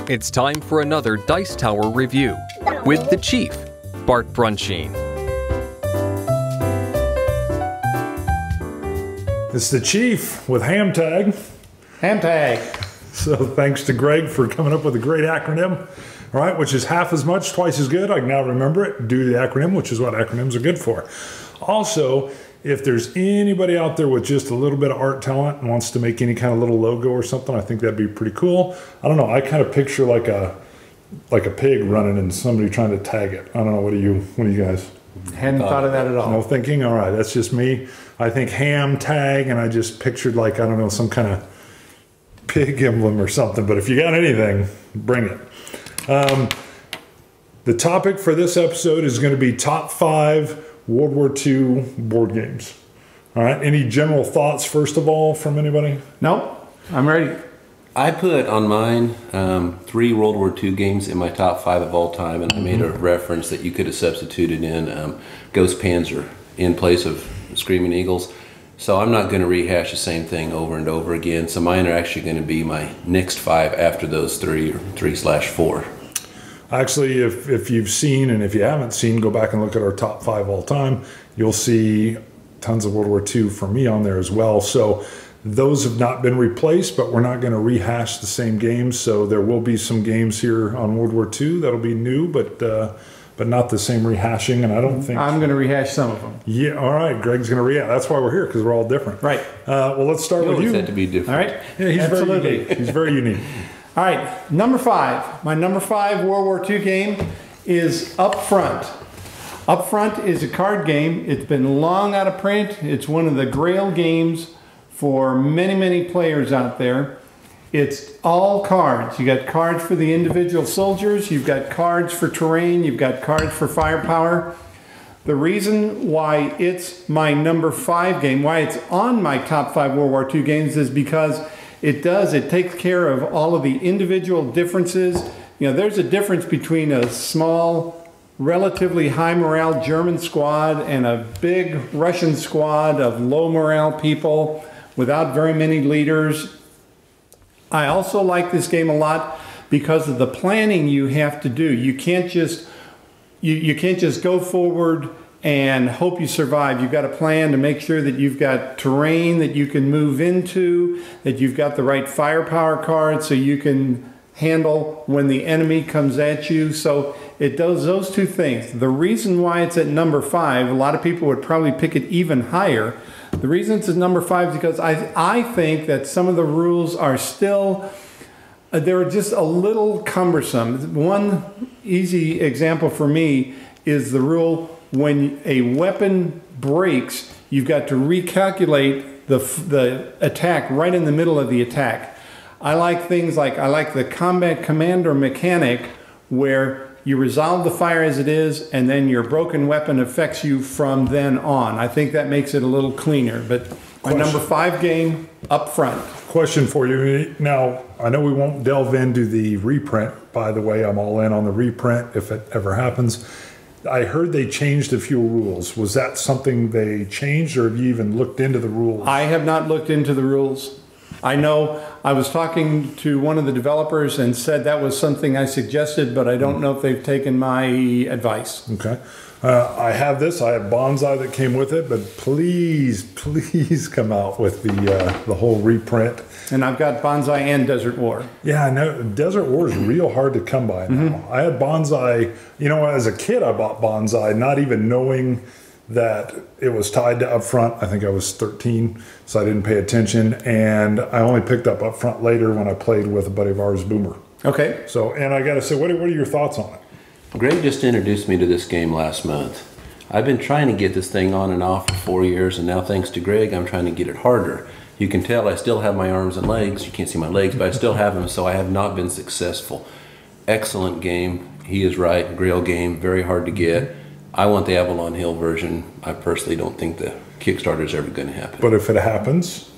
It's time for another Dice Tower review with the Chief, Bart Brunsheen. It's the Chief with HAMTAG. HAMTAG. So thanks to Greg for coming up with a great acronym, all right, which is half as much, twice as good. I can now remember it due to the acronym, which is what acronyms are good for. Also, if there's anybody out there with just a little bit of art talent and wants to make any kind of little logo or something, I think that'd be pretty cool. I don't know, I kind of picture like a pig running and somebody trying to tag it. I don't know, what do you guys? Hadn't thought of that at all. No thinking? All right, that's just me. I think HAMTAG, and I just pictured like, I don't know, some kind of pig emblem or something, but if you got anything, bring it. The topic for this episode is going to be top 5 World War II board games. All right, any general thoughts first of all from anybody? Nope, I'm ready. I put on mine 3 World War II games in my top 5 of all time, and I made a reference that you could have substituted in Ghost Panzer in place of Screaming Eagles. So I'm not going to rehash the same thing over and over again. So mine are actually going to be my next 5 after those 3 or 3/4. Actually, if you've seen, and if you haven't seen, go back and look at our top 5 all time. You'll see tons of World War II for me on there as well. So those have not been replaced, but we're not going to rehash the same games. So there will be some games here on World War II that'll be new, but not the same rehashing. And I don't think I'm going to rehash some of them. Yeah, all right. Greg's going to rehash. That's why we're here, because we're all different. Right. Well, let's start with you. Said to be different. All right. Yeah, he's Absolutely. very unique. He's very unique. All right, number 5. My number 5 World War II game is Up Front. Up Front is a card game. It's been long out of print. It's one of the grail games for many, many players out there. It's all cards. You got cards for the individual soldiers. You've got cards for terrain. You've got cards for firepower. The reason why it's my number 5 game, why it's on my top 5 World War II games, is because it takes care of all of the individual differences. You know, there's a difference between a small, relatively high morale German squad and a big Russian squad of low morale people without very many leaders. I also like this game a lot because of the planning you have to do. You can't just go forward and hope you survive. You've got a plan to make sure that you've got terrain that you can move into, that you've got the right firepower cards so you can handle when the enemy comes at you. So it does those 2 things. The reason why it's at number 5, a lot of people would probably pick it even higher. The reason it's at number 5 is because I think that some of the rules are still, they're just a little cumbersome. One easy example for me is the rule when a weapon breaks, you've got to recalculate the attack right in the middle of the attack. I like things like, I like the combat commander mechanic where you resolve the fire as it is and then your broken weapon affects you from then on. I think that makes it a little cleaner, but my number 5 game, Up Front. Question for you. Now, I know we won't delve into the reprint. By the way, I'm all in on the reprint if it ever happens. I heard they changed a few rules. Was that something they changed, or have you even looked into the rules? I have not looked into the rules. I know I was talking to one of the developers and said that was something I suggested, but I don't know if they've taken my advice. Okay. I have this. I have Bonsai that came with it, but please, please come out with the whole reprint. And I've got Bonsai and Desert War. Yeah, I know. Desert War is real hard to come by now. I had Bonsai, you know, as a kid I bought Bonsai, not even knowing that it was tied to Up Front. I think I was 13, so I didn't pay attention. And I only picked up Up Front later when I played with a buddy of ours, Boomer. Okay. So, and I got to say, what are your thoughts on it? Greg just introduced me to this game last month. I've been trying to get this thing on and off for 4 years, and now thanks to Greg, I'm trying to get it harder. You can tell I still have my arms and legs. You can't see my legs, but I still have them, so I have not been successful. Excellent game. He is right. Grail game. Very hard to get. I want the Avalon Hill version. I personally don't think the Kickstarter is ever going to happen. But if it happens,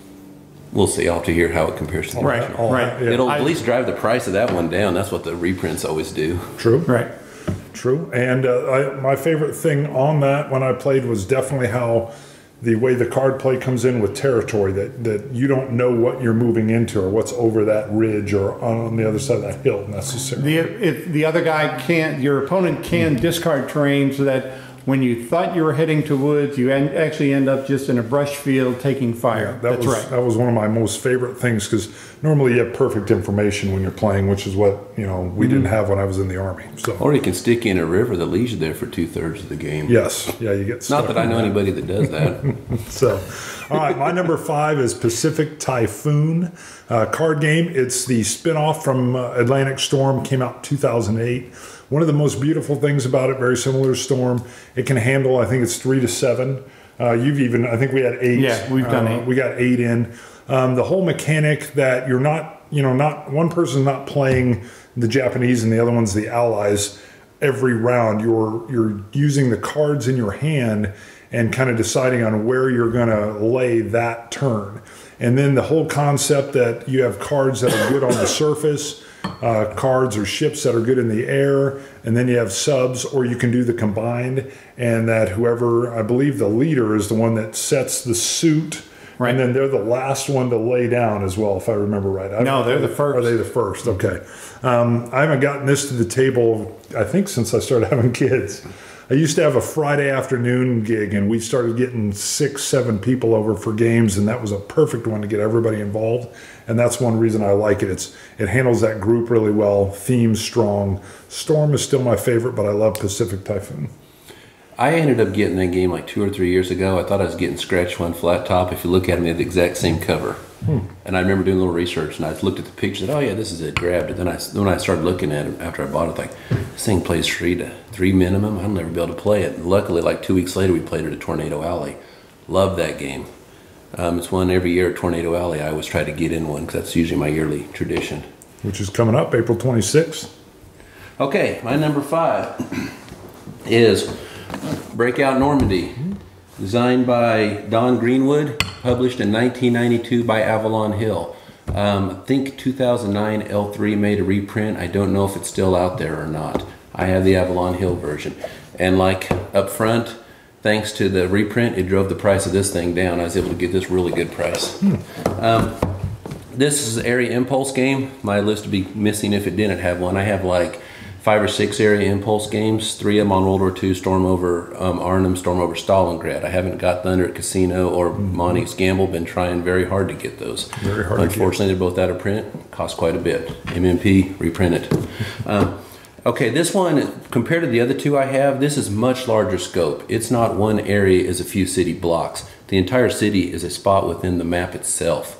we'll see. I'll have to hear how it compares to the original. Right. Yeah. It'll at least drive the price of that one down. That's what the reprints always do. True. Right. True. And my favorite thing on that when I played was definitely how the way the card play comes in with territory, that you don't know what you're moving into or what's over that ridge or on the other side of that hill necessarily. If the other guy can't, your opponent can discard terrain so that when you thought you were heading to woods, you actually end up just in a brush field taking fire. That's right. That was one of my most favorite things, because normally you have perfect information when you're playing, which is what we didn't have when I was in the Army. So. Or you can stick you in a river that leaves you there for 2/3 of the game. Yes, yeah, you get stuck. Not that I know anybody that does that. So, all right, my number 5 is Pacific Typhoon card game. It's the spin-off from Atlantic Storm, came out in 2008. One of the most beautiful things about it, very similar to Storm, it can handle, I think it's 3 to 7. You've even, I think we had 8. Yeah, we've done 8. We got 8 in. The whole mechanic that you're not, not one person's not playing the Japanese and the other one's the Allies every round. You're using the cards in your hand and kind of deciding on where you're going to lay that turn. And then the whole concept that you have cards that are good on the surface, cards or ships that are good in the air, and then you have subs, or you can do the combined, and that whoever, I believe the leader is the one that sets the suit, right, and then they're the last one to lay down as well, if I remember right. No, they're the first. Are they the first? Okay. I haven't gotten this to the table, I think, since I started having kids. I used to have a Friday afternoon gig, and we started getting 6, 7 people over for games, and that was a perfect one to get everybody involved. And that's one reason I like it. It handles that group really well. Theme's strong. Storm is still my favorite, but I love Pacific Typhoon. I ended up getting that game like 2 or 3 years ago. I thought I was getting Scratch One Flat Top. If you look at them, they have the exact same cover. And I remember doing a little research, and I looked at the picture and said, oh yeah, this is it, grabbed it. Then when I started looking at it after I bought it, like, this thing plays 3 minimum. I'll never be able to play it. And luckily, like 2 weeks later, we played it at Tornado Alley. Love that game. It's one every year at Tornado Alley. I always try to get in one because that's usually my yearly tradition. Which is coming up April 26th. Okay, my number 5 is Breakout Normandy. Designed by Don Greenwood, published in 1992 by Avalon Hill. I think 2009 L3 made a reprint. I don't know if it's still out there or not. I have the Avalon Hill version. And like up front, thanks to the reprint, it drove the price of this thing down. I was able to get this really good price. This is an area impulse game. My list would be missing if it didn't have one. I have like 5 or 6 area impulse games, 3 of them on World War II, Storm over Arnhem, Storm over Stalingrad. I haven't got Thunder at Casino or Monty's Gamble. Been trying very hard to get those. Very hard. Unfortunately, they're both out of print. Cost quite a bit. MMP, reprint it. Okay, this one, compared to the other 2 I have, this is much larger scope. It's not one area as a few city blocks. The entire city is a spot within the map itself.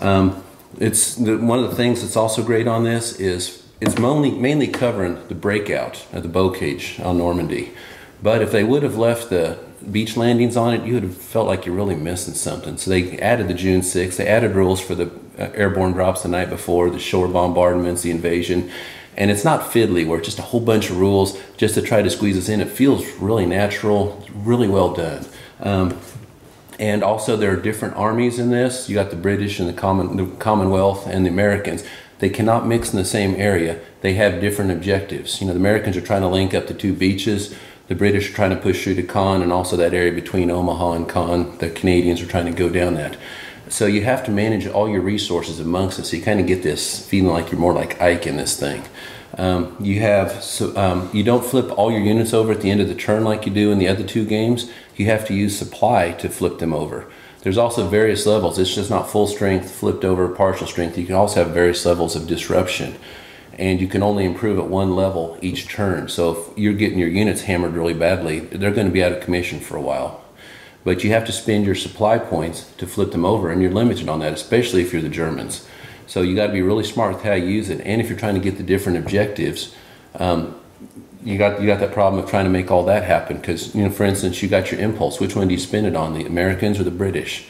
One of the things that's also great on this is it's mainly covering the breakout of the bow cage on Normandy. But if they would have left the beach landings on it, you would have felt like you're really missing something. So they added the June 6th. They added rules for the airborne drops the night before, the shore bombardments, the invasion. And it's not fiddly, where it's just a whole bunch of rules just to try to squeeze us in. It feels really natural, really well done. And also there are different armies in this. You got the British and the Commonwealth and the Americans. They cannot mix in the same area. They have different objectives. The Americans are trying to link up the 2 beaches. The British are trying to push through to Caen, and also that area between Omaha and Caen. The Canadians are trying to go down that. So you have to manage all your resources amongst it. So you kind of get this feeling like you're more like Ike in this thing. You don't flip all your units over at the end of the turn like you do in the other 2 games. You have to use supply to flip them over. There's also various levels. It's just not full strength, flipped over, partial strength. You can also have various levels of disruption. And you can only improve at 1 level each turn. So if you're getting your units hammered really badly, they're going to be out of commission for a while. But you have to spend your supply points to flip them over, and you're limited on that, especially if you're the Germans. So you got to be really smart with how you use it. And if you're trying to get the different objectives, you got that problem of trying to make all that happen. Because, for instance, you got your impulse. Which one do you spend it on, the Americans or the British?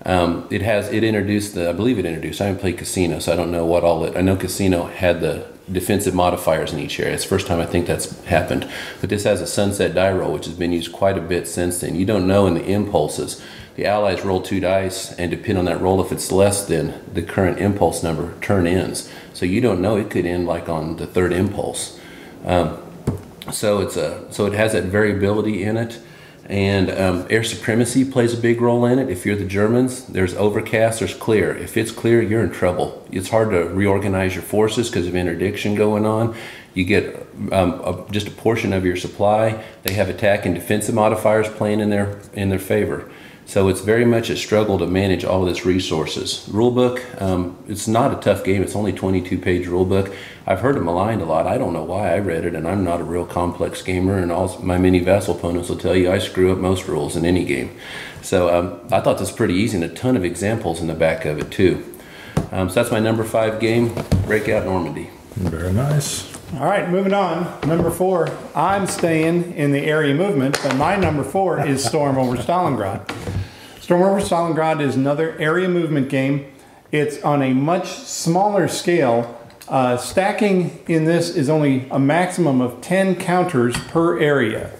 It introduced I believe it introduced, I haven't played Casino, so I don't know what all I know Casino had the defensive modifiers in each area. It's the first time I think that's happened. But this has a sunset die roll, which has been used quite a bit since then. You don't know in the impulses. The Allies roll 2 dice, and depend on that roll, if it's less than the current impulse number, turn ends. So you don't know, it could end like on the 3rd impulse. So it has that variability in it. And air supremacy plays a big role in it. If you're the Germans, there's overcast, there's clear. If it's clear, you're in trouble. It's hard to reorganize your forces because of interdiction going on. You get just a portion of your supply. They have attack and defensive modifiers playing in their favor. So it's very much a struggle to manage all of this resources. Rulebook, it's not a tough game. It's only 22-page rulebook. I've heard it maligned a lot. I don't know why I read it, and I'm not a real complex gamer, and all my mini vassal opponents will tell you I screw up most rules in any game. So I thought this was pretty easy, and a ton of examples in the back of it too. So that's my number 5 game, Breakout Normandy. Very nice. All right, moving on. Number 4, I'm staying in the area movement, but my number 4 is Storm over Stalingrad. Storm over Stalingrad is another area movement game. It's on a much smaller scale. Stacking in this is only a maximum of 10 counters per area.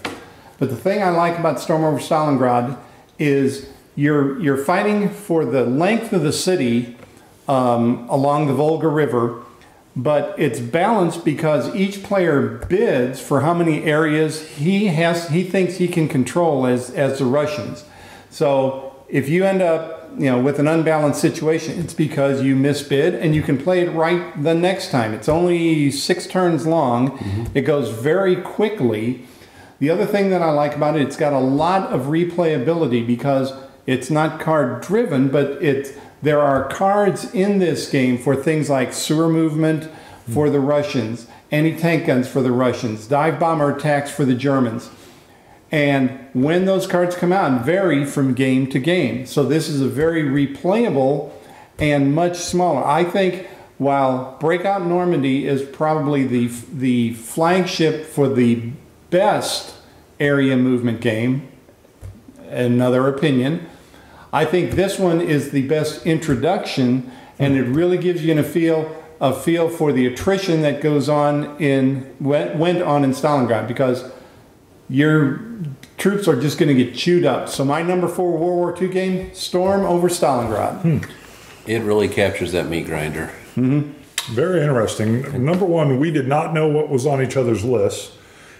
But the thing I like about Storm over Stalingrad is you're fighting for the length of the city along the Volga River, but it's balanced because each player bids for how many areas he thinks he can control as the Russians. So if you end up, with an unbalanced situation, it's because you misbid, and you can play it right the next time. It's only 6 turns long. It goes very quickly. The other thing that I like about it, it's got a lot of replayability because it's not card driven, but there are cards in this game for things like sewer movement for the Russians, anti-tank guns for the Russians, dive bomber attacks for the Germans. And when those cards come out, vary from game to game. So this is a very replayable and much smaller. I think while Breakout Normandy is probably the flagship for the best area movement game, another opinion, I think this one is the best introduction, and it really gives you a feel for the attrition that goes on went on in Stalingrad, because your troops are just going to get chewed up. So my number 4 World War II game, Storm over Stalingrad. It really captures that meat grinder. Very interesting. Number 1, we did not know what was on each other's lists.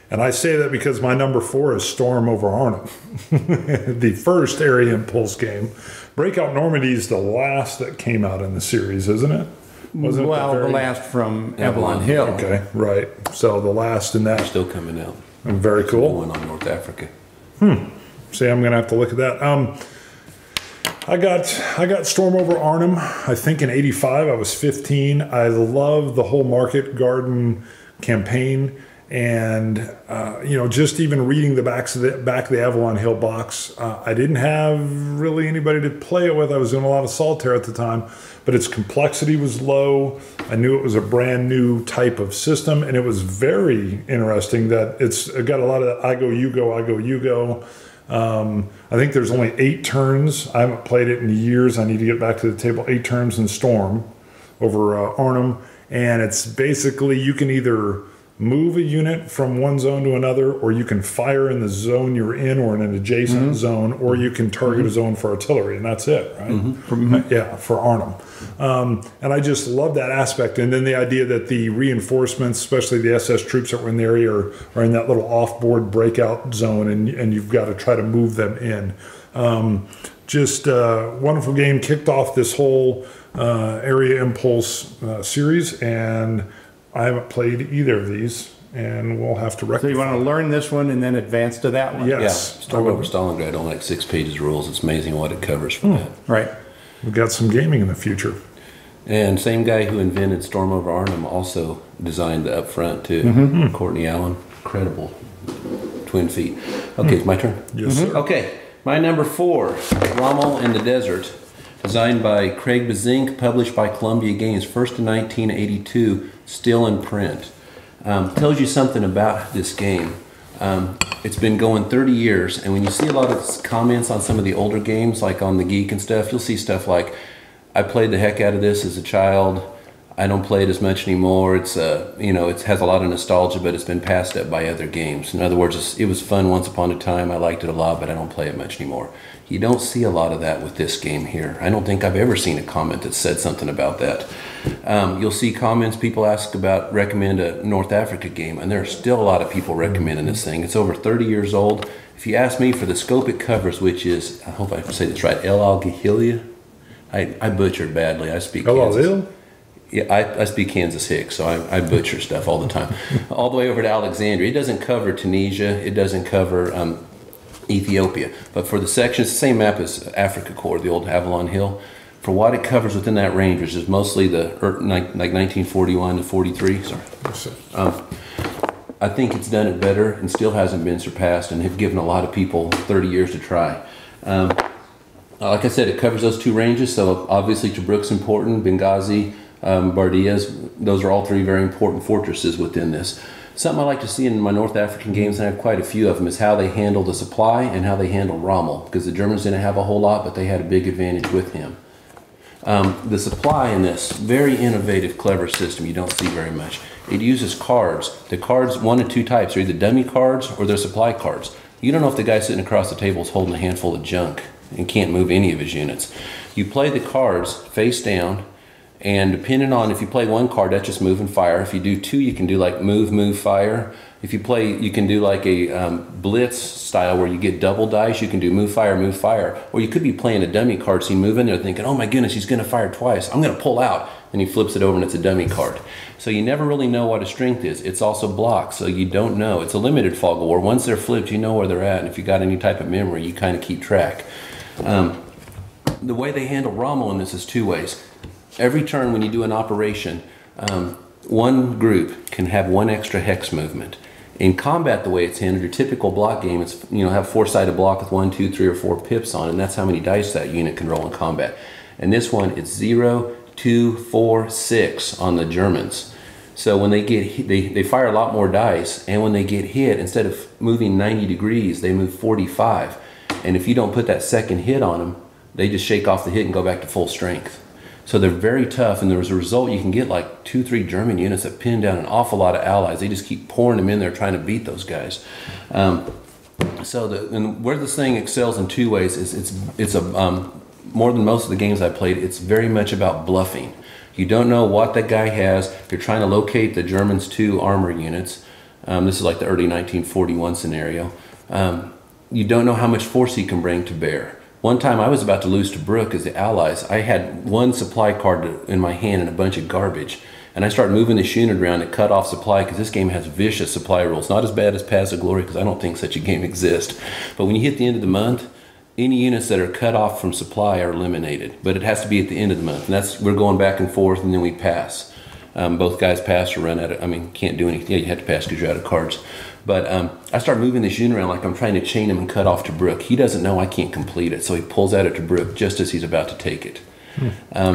And I say that because my number 4 is Storm over Arnhem. The first area impulse game. Breakout Normandy is the last that came out in the series, isn't it? Wasn't the last from Avalon Hill. Okay, right. So the last in that. They're still coming out. Very cool. One on North Africa. See, I'm going to have to look at that. I got Storm over Arnhem, I think in '85. I was 15. I love the whole market garden campaign. And, just even reading the back of the Avalon Hill box, I didn't have really anybody to play it with. I was doing a lot of solitaire at the time, but its complexity was low. I knew it was a brand new type of system, and it was very interesting that it's got a lot of that I go, you go, I go, you go. I think there's only 8 turns. I haven't played it in years. I need to get back to the table. 8 turns in Storm over Arnhem, and it's basically you can either move a unit from one zone to another, or you can fire in the zone you're in or in an adjacent zone, or you can target a zone for artillery, and that's it, right? Yeah, for Arnhem. And I just love that aspect. And then the idea that the reinforcements, especially the SS troops that were in the area, are in that little off-board breakout zone, and you've got to try to move them in. Just a wonderful game. Kicked off this whole area impulse series, and I haven't played either of these, and we'll have to rectify. So you want to learn this one and then advance to that one? Yes. Yeah, Storm over Stalingrad, only like 6 pages rules. It's amazing what it covers for that. Right. We've got some gaming in the future. And same guy who invented Storm over Arnhem also designed the up front too. Courtney Allen, incredible twin feet. Okay, it's my turn. Yes, sir. Okay, my number 4, Rommel in the Desert, designed by Craig Bazink, published by Columbia Games, first in 1982, still in print. Tells you something about this game. It's been going 30 years, and when you see a lot of comments on some of the older games, like on the Geek and stuff, you'll see stuff like, I played the heck out of this as a child. I don't play it as much anymore. It's it has a lot of nostalgia, but it's been passed up by other games. In other words, it was fun once upon a time. I liked it a lot, but I don't play it much anymore. You don't see a lot of that with this game here. I don't think I've ever seen a comment that said something about that. You'll see comments, people recommend a North Africa game, and there are still a lot of people recommending this thing. It's over 30 years old, If you ask me for the scope it covers, which is, I hope I say this right, El Algihilia. I butchered badly. I speak Kansas. Yeah, I speak Kansas Hick, so I butcher stuff all the time. All the way over to Alexandria. It doesn't cover Tunisia. It doesn't cover Ethiopia. But for the section, it's the same map as Africa Corps, the old Avalon Hill. For what it covers within that range, which is mostly like 1941 to 43. Sorry. I think it's done it better and still hasn't been surpassed, and have given a lot of people 30 years to try. Like I said, it covers those two ranges, so obviously Tobruk's important, Benghazi, Bardias, those are all three very important fortresses within this. Something I like to see in my North African games, and I have quite a few of them, is how they handle the supply and how they handle Rommel, because the Germans didn't have a whole lot, but they had a big advantage with him. The supply in this, very innovative, clever system you don't see very much. It uses cards. The cards, one of two types, are either dummy cards or they're supply cards. You don't know if the guy sitting across the table is holding a handful of junk and can't move any of his units. You play the cards face down, and depending on if you play one card, that's just move and fire. If you do two, you can do like move, move, fire. If you play, you can do like a blitz style where you get double dice. You can do move, fire. Or you could be playing a dummy card, so you move in there thinking, oh my goodness, he's gonna fire twice. I'm gonna pull out. And he flips it over and it's a dummy card. So you never really know what a strength is. It's also blocked, so you don't know. It's a limited fog of war. Once they're flipped, you know where they're at. And if you got any type of memory, you kind of keep track. The way they handle Rommel in this is two ways. Every turn when you do an operation, one group can have one extra hex movement. In combat, the way it's handled, your typical block game is, have four-sided block with 1, 2, 3, or 4 pips on it, and that's how many dice that unit can roll in combat. And this one, it's 0, 2, 4, 6 on the Germans. So when they get hit, they fire a lot more dice, and when they get hit, instead of moving 90 degrees, they move 45. And if you don't put that second hit on them, they just shake off the hit and go back to full strength. So they're very tough, and as a result, you can get like 2, 3 German units that pin down an awful lot of allies. They just keep pouring them in there trying to beat those guys. And where this thing excels in two ways is it's more than most of the games I played, it's very much about bluffing. You don't know what that guy has. You're trying to locate the Germans' 2 armor units. This is like the early 1941 scenario. You don't know how much force he can bring to bear. One time I was about to lose to Tobruk as the Allies. I had one supply card in my hand and a bunch of garbage. And I started moving this unit around to cut off supply, because this game has vicious supply rules. Not as bad as Paths of Glory, because I don't think such a game exists. But when you hit the end of the month, any units that are cut off from supply are eliminated. But it has to be at the end of the month. And we're going back and forth, and then we pass. Both guys pass or run out of, can't do anything. Yeah, you have to pass because you're out of cards. But I start moving this unit around like I'm trying to chain him and cut off Tobruk. He doesn't know I can't complete it, so he pulls out at Tobruk just as he's about to take it.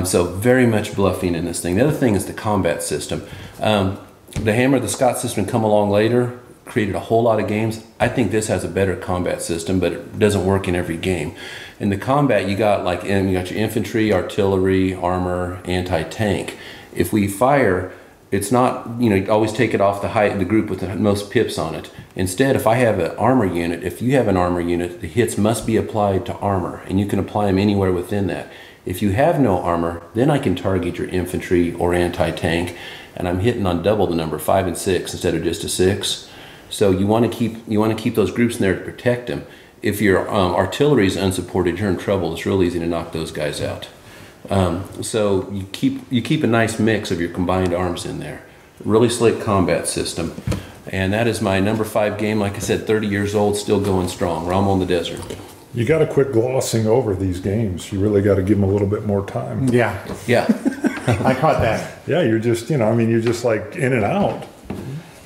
So very much bluffing in this thing. The other thing is the combat system. The Hammer, the Scott system come along later, created a whole lot of games. I think this has a better combat system, but it doesn't work in every game. In the combat, you got your infantry, artillery, armor, anti-tank. If we fire, it's not, you always take it off the group with the most pips on it. Instead, if I have an armor unit, if you have an armor unit, the hits must be applied to armor, and you can apply them anywhere within that. If you have no armor, then I can target your infantry or anti-tank, and I'm hitting on double the number, 5 and 6 instead of just a 6. So you want to keep those groups in there to protect them. If your artillery is unsupported, you're in trouble. It's real easy to knock those guys out. So you keep a nice mix of your combined arms in there. Really slick combat system. And that is my number 5 game. Like I said, 30 years old, still going strong. Rommel in the Desert. You got to quit glossing over these games. You really got to give them a little bit more time. Yeah. I caught that. Yeah, you're just, you're just like in and out.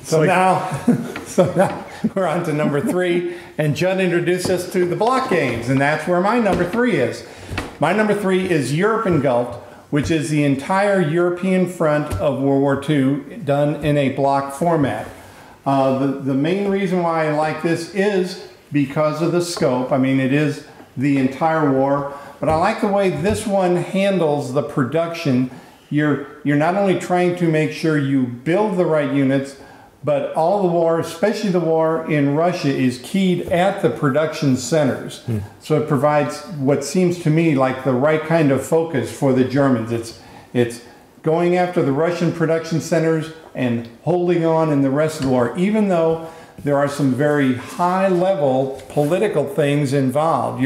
So now we're on to number 3, and Judd introduced us to the block games, and that's where my number 3 is. My number 3 is Europe Engulfed, which is the entire European front of World War II done in a block format. The main reason why I like this is because of the scope. It is the entire war, but I like the way this one handles the production. You're not only trying to make sure you build the right units, but all the war, especially the war in Russia, is keyed at the production centers. So it provides what seems to me like the right kind of focus for the Germans. It's going after the Russian production centers and holding on in the rest of the war, even though there are some very high-level political things involved.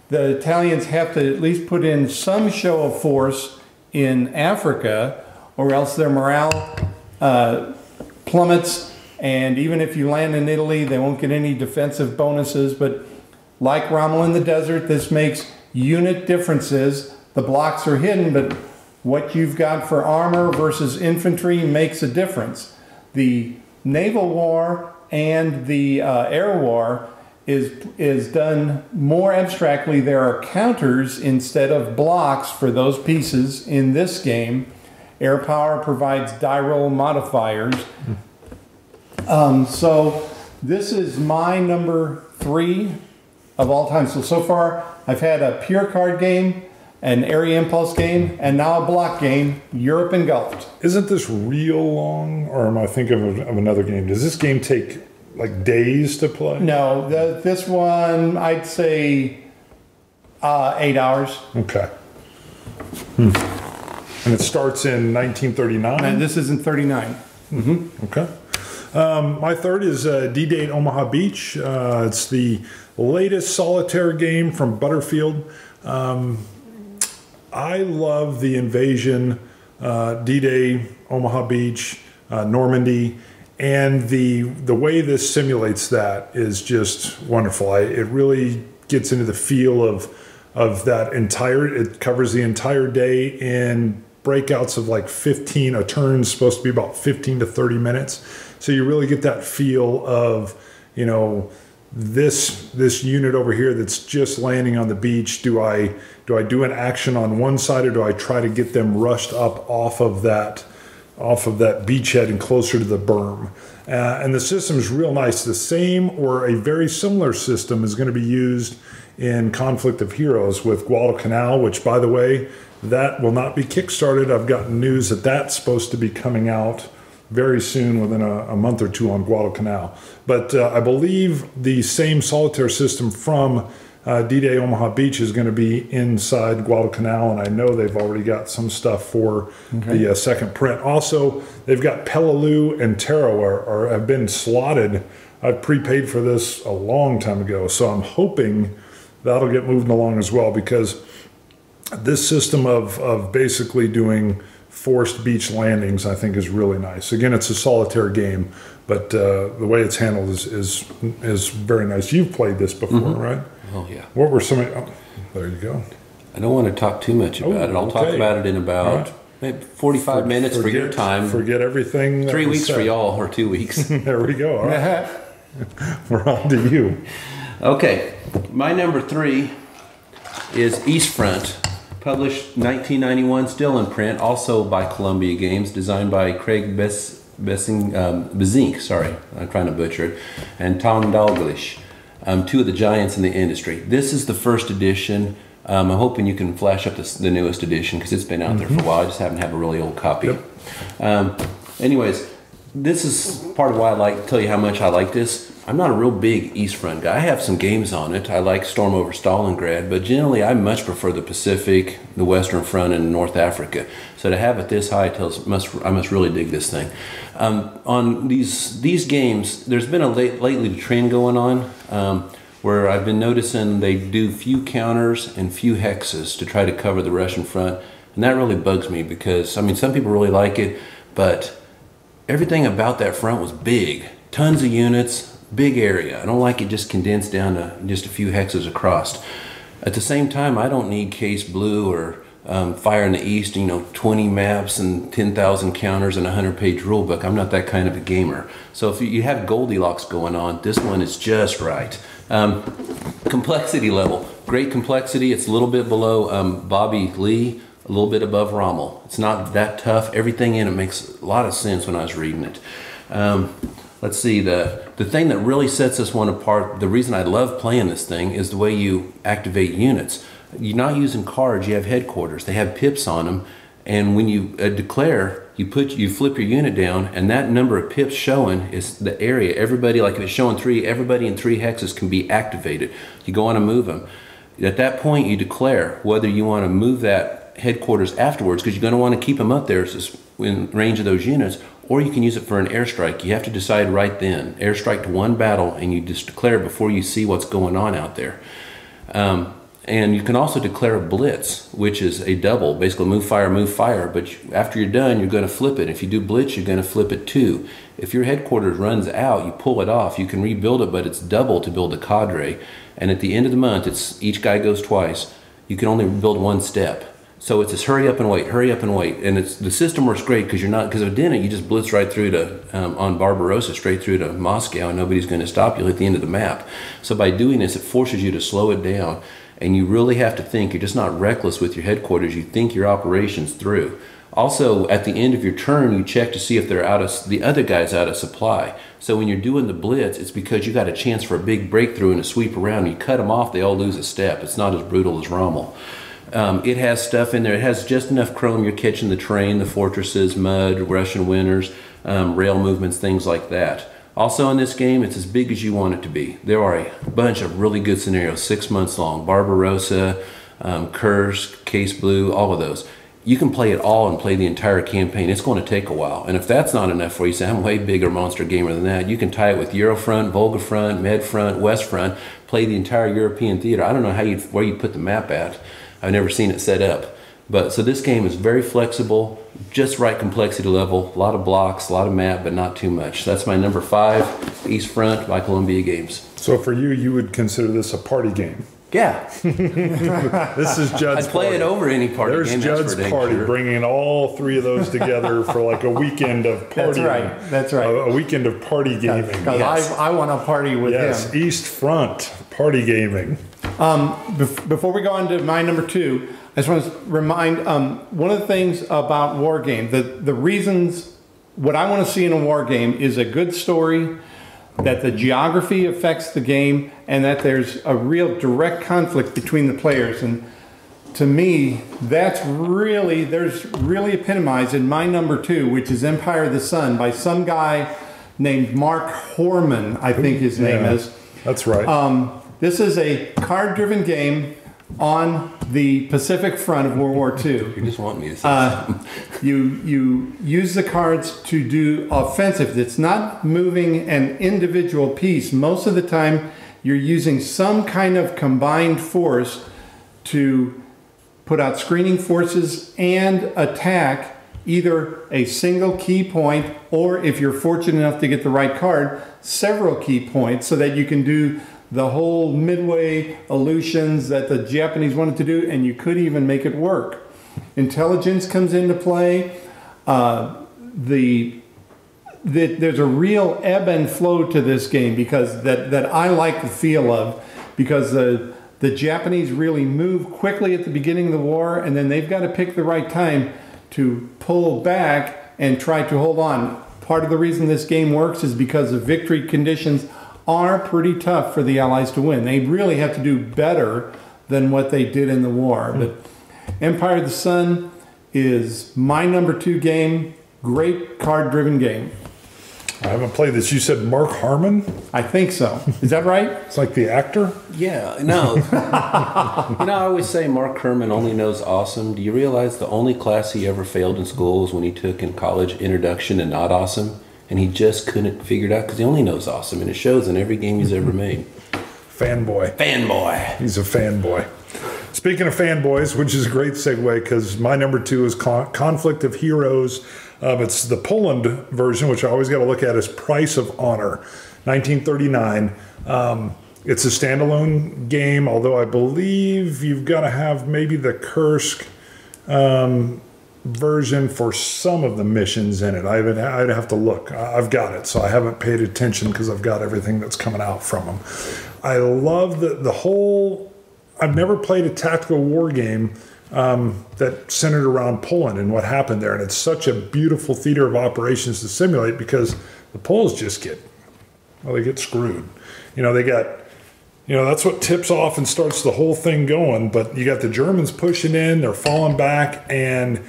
The Italians have to at least put in some show of force in Africa, or else their morale plummets. And even if you land in Italy, they won't get any defensive bonuses. But like Rommel in the Desert, this makes unit differences. The blocks are hidden, but what you've got for armor versus infantry makes a difference. The naval war and the air war is done more abstractly. There are counters instead of blocks for those pieces in this game. Air power provides die roll modifiers. So this is my number 3 of all time. So far I've had a pure card game, an area impulse game, and now a block game, Europe Engulfed. Isn't this real long, or am I thinking of another game? Does this game take like days to play? No, this one I'd say 8 hours. Okay. And it starts in 1939? And this is in 39. Okay. My third is D-Day at Omaha Beach. It's the latest solitaire game from Butterfield. I love the invasion, D-Day, Omaha Beach, Normandy, and the way this simulates that is just wonderful. It really gets into the feel of that entire, it covers the entire day in breakouts of like 15, a turn's supposed to be about 15 to 30 minutes. So you really get that feel of, you know, this unit over here that's just landing on the beach. Do I do an action on one side, or do I try to get them rushed up off of that beachhead and closer to the berm? And the system is real nice. The same or a very similar system is going to be used in Conflict of Heroes with Guadalcanal, which, by the way, that will not be kickstarted. I've gotten news that that's supposed to be coming out very soon, within a month or two, on Guadalcanal. But I believe the same solitaire system from D-Day Omaha Beach is going to be inside Guadalcanal, and I know they've already got some stuff for the second print. Also, they've got Peleliu and Taro have been slotted. I prepaid for this a long time ago, so I'm hoping that'll get moved along as well, because this system of basically doing forced beach landings, I think, is really nice. Again, it's a solitaire game, but the way it's handled is very nice. You've played this before, right? Oh, yeah. What were some of, oh, there you go. I don't want to talk too much about it. I'll talk about it in about maybe 45 minutes for your time. Forget everything. 3 weeks for y'all, or 2 weeks. There we go. All right. We're on to you. Okay. My number 3 is East Front. Published 1991, still in print, also by Columbia Games, designed by Craig Bezink, sorry, I'm trying to butcher it, and Tom Dalglish, two of the giants in the industry. This is the first edition. I'm hoping you can flash up the newest edition, because it's been out there for a while. I just happen to have a really old copy. Yep. Anyways, this is part of why I tell you how much I like this. I'm not a real big East Front guy. I have some games on it. I like Storm over Stalingrad, but generally I much prefer the Pacific, the Western Front, and North Africa. So to have it this high I must really dig this thing. On these games, there's been lately a trend going on where I've been noticing they do few counters and few hexes to try to cover the Russian front, and that really bugs me, because I mean, some people really like it, but everything about that front was big, tons of units, big area. I don't like it just condensed down to just a few hexes across. At the same time, I don't need Case Blue or Fire in the East, 20 maps and 10,000 counters and a 100-page rule book. I'm not that kind of a gamer. So if you have Goldilocks going on, this one is just right. Complexity level, great complexity. It's a little bit below Bobby Lee, a little bit above Rommel. It's not that tough. Everything in it makes a lot of sense when I was reading it. Let's see, the thing that really sets this one apart, the reason I love playing this thing, is the way you activate units. You're not using cards, you have headquarters. They have pips on them, and when you declare, you flip your unit down, and that number of pips showing is the area. Everybody, like if it's showing 3, everybody in 3 hexes can be activated. You go on and move them. At that point, you declare whether you want to move that headquarters afterwards, because you're going to want to keep them up there in range of those units, or you can use it for an airstrike. You have to decide right then. Airstrike to one battle, and you just declare before you see what's going on out there. And you can also declare a blitz, which is a double, basically move, fire, but after you're done, you're going to flip it. If you do blitz, you're going to flip it too. If your headquarters runs out, you pull it off. You can rebuild it, but it's double to build a cadre. And at the end of the month, each guy goes twice. You can only build one step. So it's this hurry up and wait, and the system works great because of Dinah, you just blitz right through to on Barbarossa, straight through to Moscow, and nobody's going to stop you at the end of the map. So by doing this, it forces you to slow it down, and you really have to think. You're just not reckless with your headquarters. You think your operations through. Also, at the end of your turn, you check to see if the other guy's out of supply. So when you're doing the blitz, it's because you got a chance for a big breakthrough and a sweep around. You cut them off, they all lose a step. It's not as brutal as Rommel. It has stuff in there. It has just enough chrome. You're catching the terrain, the fortresses, mud, Russian winters, rail movements, things like that. Also in this game, it's as big as you want it to be. There are a bunch of really good scenarios, 6 months long. Barbarossa, Kursk, Case Blue, all of those. You can play it all and play the entire campaign. It's going to take a while. And if that's not enough for you, say, I'm a way bigger monster gamer than that. You can tie it with Eurofront, Volga Front, Med Front, West Front, play the entire European theater. I don't know where you'd put the map at. I've never seen it set up. So this game is very flexible, just right complexity level, a lot of blocks, a lot of map, but not too much. That's my number 5, East Front by Columbia Games. So for you, you would consider this a party game? Yeah. This is Judd's I'd play party. it over any party There's game. Judd's party, sure. bringing all 3 of those together for like a weekend of party. That's right. A weekend of party gaming. Because Yes. I want to party with him. East Front party gaming. Before we go on to my number 2, I just want to remind one of the things about war game, the reasons, what I want to see in a war game is a good story, that the geography affects the game, and that there's a real direct conflict between the players. And to me, there's really epitomized in my number 2, which is Empire of the Sun by some guy named Mark Horman, I think his name is. That's right. This is a card-driven game on the Pacific Front of World War II. You just want me to say something. You use the cards to do offensive. It's not moving an individual piece. Most of the time, you're using some kind of combined force to put out screening forces and attack either a single key point, or if you're fortunate enough to get the right card, several key points, so that you can do the whole midway illusions that the Japanese wanted to do, and you could even make it work. Intelligence comes into play. There's a real ebb and flow to this game, because that I like the feel of, because the Japanese really move quickly at the beginning of the war, and then they've got to pick the right time to pull back and try to hold on. Part of the reason this game works is because the victory conditions are pretty tough for the Allies to win. They really have to do better than what they did in the war. But Empire of the Sun is my number 2 game. Great card-driven game. I haven't played this. You said Mark Harmon? I think so. Is that right? It's like the actor? Yeah, no. I always say Mark Herman only knows awesome. Do you realize the only class he ever failed in school was when he took in college Introduction to Not Awesome? And he just couldn't figure it out because he only knows awesome, and it shows in every game he's ever made. Fanboy. Fanboy. He's a fanboy. Speaking of fanboys, which is a great segue, because my number 2 is Conflict of Heroes. It's the Poland version, which I always got to look at as Price of Honor, 1939. It's a standalone game, although I believe you've got to have maybe the Kursk version for some of the missions in it. I'd have to look. I've got it, so I haven't paid attention because I've got everything that's coming out from them. I love the whole... I've never played a tactical war game that centered around Poland and what happened there, and it's such a beautiful theater of operations to simulate, because the Poles just get screwed. They got... that's what tips off and starts the whole thing going, but you got the Germans pushing in, they're falling back, and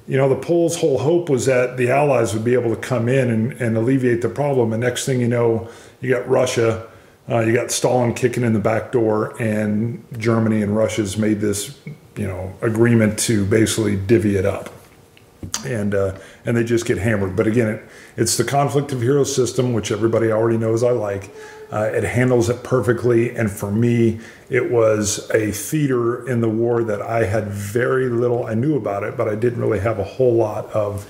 the Poles' whole hope was that the Allies would be able to come in and alleviate the problem. And next thing you know, you got Russia, you got Stalin kicking in the back door, and Germany and Russia's made this, agreement to basically divvy it up. and they just get hammered. But again, it's the conflict of heroes system, which everybody already knows I like. It handles it perfectly, and for me, it was a theater in the war that I had very little. I knew about it, but I didn't really have a whole lot of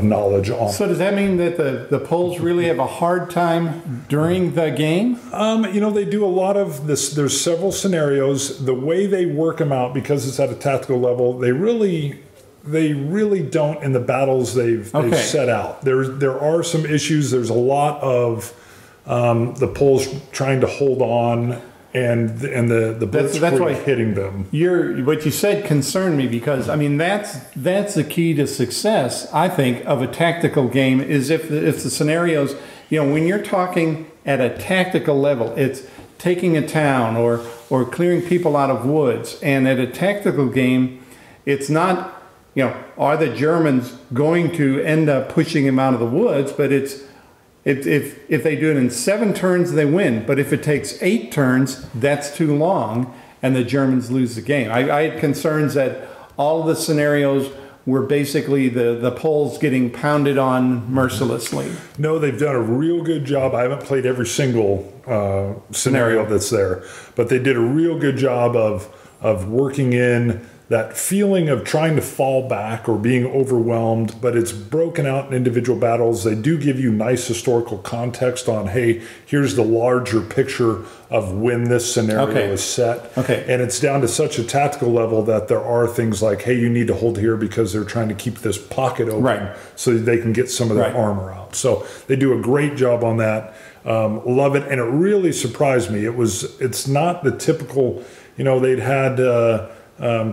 knowledge on. So does that mean that the Poles really have a hard time during the game? You know, they do a lot of this. There's several scenarios. The way they work them out, because it's at a tactical level, they really don't in the battles they've set out. There are some issues. There's a lot of the Poles trying to hold on, and the Blitzkrieg hitting them. What you said concerned me, because I mean that's the key to success, I think, of a tactical game, is if the scenarios, you know, when you're talking at a tactical level, it's taking a town or clearing people out of woods, and at a tactical game, it's not, you know, are the Germans going to end up pushing him out of the woods, but if they do it in 7 turns, they win. But if it takes 8 turns, that's too long, and the Germans lose the game. I had concerns that all of the scenarios were basically the Poles getting pounded on mercilessly. No, they've done a real good job. I haven't played every single scenario that's there, but they did a real good job of working in that feeling of trying to fall back or being overwhelmed, but it's broken out in individual battles. They do give you nice historical context on, hey, here's the larger picture of when this scenario is set. And it's down to such a tactical level that there are things like, hey, you need to hold here because they're trying to keep this pocket open so that they can get some of their armor out. So they do a great job on that. Love it. And it really surprised me. It's not the typical, you know, they'd had